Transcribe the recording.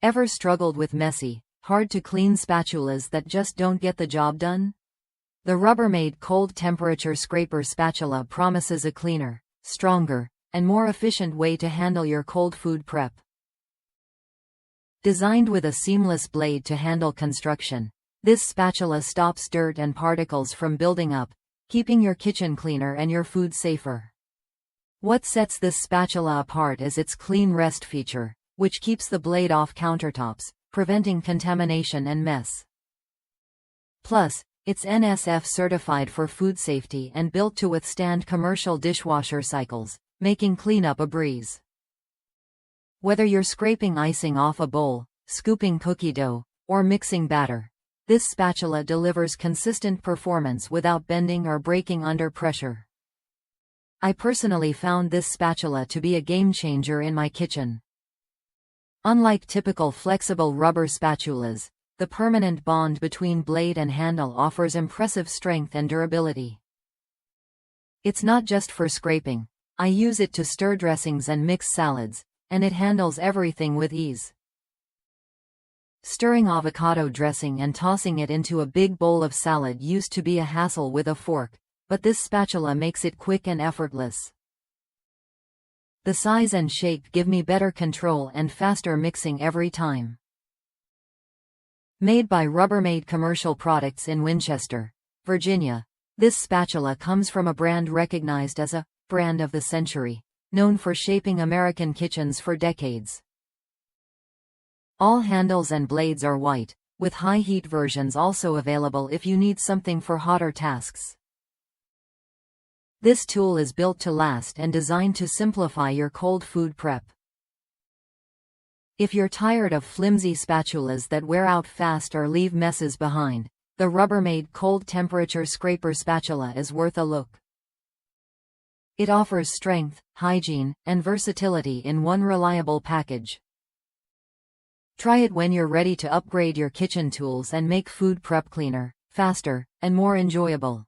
Ever struggled with messy, hard-to-clean spatulas that just don't get the job done? The Rubbermaid cold temperature scraper spatula promises a cleaner, stronger, and more efficient way to handle your cold food prep. Designed with a seamless blade to handle construction, this spatula stops dirt and particles from building up, keeping your kitchen cleaner and your food safer. What sets this spatula apart is its clean rest feature, which keeps the blade off countertops, preventing contamination and mess. Plus, it's NSF-certified for food safety and built to withstand commercial dishwasher cycles, making cleanup a breeze. Whether you're scraping icing off a bowl, scooping cookie dough, or mixing batter, this spatula delivers consistent performance without bending or breaking under pressure. I personally found this spatula to be a game-changer in my kitchen. Unlike typical flexible rubber spatulas, the permanent bond between blade and handle offers impressive strength and durability. It's not just for scraping. I use it to stir dressings and mix salads, and it handles everything with ease. Stirring avocado dressing and tossing it into a big bowl of salad used to be a hassle with a fork, but this spatula makes it quick and effortless. The size and shape give me better control and faster mixing every time. Made by Rubbermaid Commercial Products in Winchester, Virginia, this spatula comes from a brand recognized as a brand of the century, known for shaping American kitchens for decades. All handles and blades are white, with high-heat versions also available if you need something for hotter tasks. This tool is built to last and designed to simplify your cold food prep. If you're tired of flimsy spatulas that wear out fast or leave messes behind, the Rubbermaid cold temperature scraper spatula is worth a look. It offers strength, hygiene, and versatility in one reliable package. Try it when you're ready to upgrade your kitchen tools and make food prep cleaner, faster, and more enjoyable.